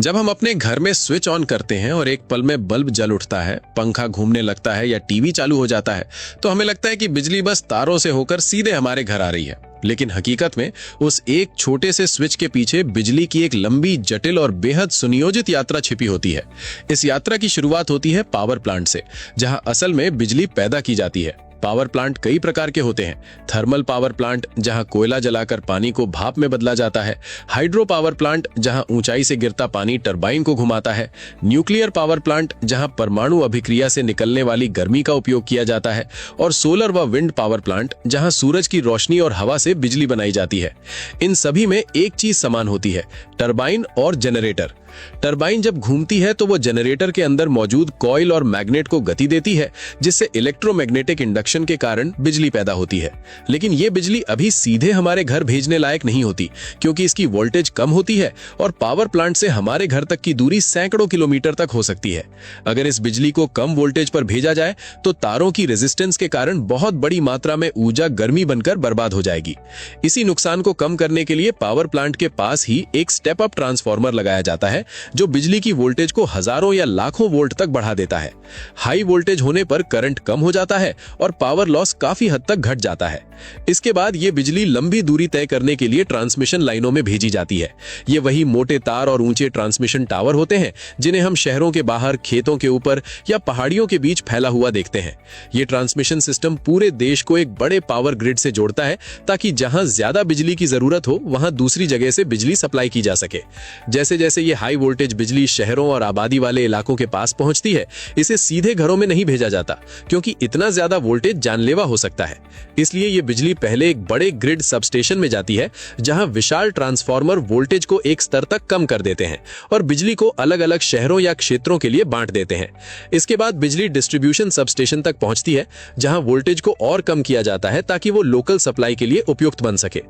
जब हम अपने घर में स्विच ऑन करते हैं और एक पल में बल्ब जल उठता है, पंखा घूमने लगता है या टीवी चालू हो जाता है, तो हमें लगता है कि बिजली बस तारों से होकर सीधे हमारे घर आ रही है। लेकिन हकीकत में उस एक छोटे से स्विच के पीछे बिजली की एक लंबी, जटिल और बेहद सुनियोजित यात्रा छिपी होती है। इस यात्रा की शुरुआत होती है पावर प्लांट से, जहां असल में बिजली पैदा की जाती है। पावर प्लांट कई प्रकार के होते हैं। थर्मल पावर प्लांट, जहां कोयला जलाकर पानी को भाप में बदला जाता है। हाइड्रो पावर प्लांट, जहां ऊंचाई से गिरता पानी टरबाइन को घुमाता है। न्यूक्लियर पावर प्लांट, जहां परमाणु अभिक्रिया से निकलने वाली गर्मी का उपयोग किया जाता है। और सोलर व विंड पावर प्लांट, जहां सूरज की रोशनी और हवा से बिजली बनाई जाती है। इन सभी में एक चीज समान होती है, टरबाइन और जनरेटर। टरबाइन जब घूमती है तो वो जनरेटर के अंदर मौजूद कॉइल और मैग्नेट को गति देती है, जिससे इलेक्ट्रोमैग्नेटिक इंडक्शन के कारण बिजली पैदा होती है। लेकिन ये बिजली अभी सीधे हमारे घर भेजने लायक नहीं होती, क्योंकि इसकी वोल्टेज कम होती है और पावर प्लांट से हमारे घर तक की दूरी सैकड़ों किलोमीटर तक हो सकती है। अगर इस बिजली को कम वोल्टेज पर भेजा जाए तो तारों की रेजिस्टेंस के कारण बहुत बड़ी मात्रा में ऊर्जा गर्मी बनकर बर्बाद हो जाएगी। इसी नुकसान को कम करने के लिए पावर प्लांट के पास ही एक स्टेप अप ट्रांसफार्मर लगाया जाता है, जो बिजली की वोल्टेज को हजारों या लाखों वोल्ट तक बढ़ा देता है। हाई वोल्टेज होने पर करंट कम हो जाता है और पावर लॉस काफी हद तक घट जाता है। इसके बाद ये बिजली लंबी दूरी तय करने के लिए ट्रांसमिशन लाइनों में भेजी जाती है। ये वही मोटे तार और ऊंचे ट्रांसमिशन टावर होते हैं, जिन्हें हम शहरों के बाहर, खेतों के ऊपर या पहाड़ियों के बीच फैला हुआ देखते हैं। ये ट्रांसमिशन सिस्टम पूरे देश को एक बड़े पावर ग्रिड से जोड़ता है, ताकि जहां ज्यादा बिजली की जरूरत हो वहां दूसरी जगह से बिजली सप्लाई की जा सके। जैसे जैसे ये हाई वोल्टेज बिजली शहरों और आबादी वाले इलाकों के पास पहुंचती है, इसे सीधे घरों में नहीं भेजा जाता, क्योंकि इतना ज्यादा वोल्टेज जानलेवा हो सकता है। इसलिए ये बिजली पहले एक बड़े ग्रिड सबस्टेशन में जाती है, जहां विशाल ट्रांसफार्मर वोल्टेज को एक स्तर तक कम कर देते हैं और बिजली को अलग अलग शहरों या क्षेत्रों के लिए बांट देते हैं। इसके बाद बिजली डिस्ट्रीब्यूशन सबस्टेशन तक पहुंचती है, जहां वोल्टेज को और कम किया जाता है ताकि वो लोकल सप्लाई के लिए उपयुक्त बन सके।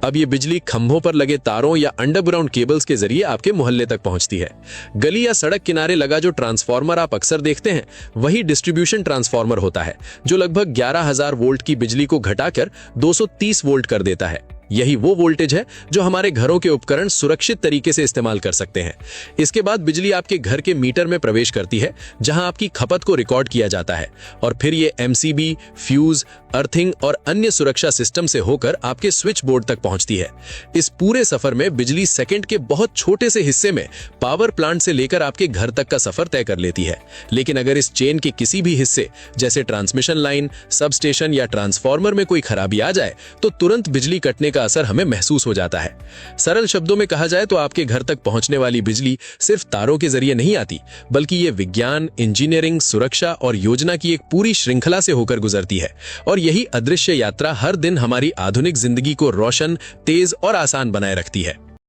अब ये बिजली खंभों पर लगे तारों या अंडरग्राउंड केबल्स के जरिए आपके मोहल्ले तक पहुंचती है। गली या सड़क किनारे लगा जो ट्रांसफार्मर आप अक्सर देखते हैं, वही डिस्ट्रीब्यूशन ट्रांसफार्मर होता है, जो लगभग 11,000 वोल्ट की बिजली को घटाकर 230 वोल्ट कर देता है। यही वो वोल्टेज है जो हमारे घरों के उपकरण सुरक्षित तरीके से इस्तेमाल कर सकते हैं। इसके बाद बिजली आपके घर के मीटर में प्रवेश करती है, जहां आपकी खपत को रिकॉर्ड किया जाता है और फिर ये एमसीबी, फ्यूज, अर्थिंग और अन्य सुरक्षा सिस्टम से होकर आपके स्विच बोर्ड तक पहुंचती है। इस पूरे सफर में बिजली सेकंड के बहुत छोटे से हिस्से में पावर प्लांट से लेकर आपके घर तक का सफर तय कर लेती है। लेकिन अगर इस चेन के किसी भी हिस्से, जैसे ट्रांसमिशन लाइन, सबस्टेशन या ट्रांसफार्मर में कोई खराबी आ जाए, तो तुरंत बिजली कटने का असर हमें महसूस हो जाता है। सरल शब्दों में कहा जाए तो आपके घर तक पहुंचने वाली बिजली सिर्फ तारों के जरिए नहीं आती, बल्कि ये विज्ञान, इंजीनियरिंग, सुरक्षा और योजना की एक पूरी श्रृंखला से होकर गुजरती है। और यही अदृश्य यात्रा हर दिन हमारी आधुनिक जिंदगी को रोशन, तेज और आसान बनाए रखती है।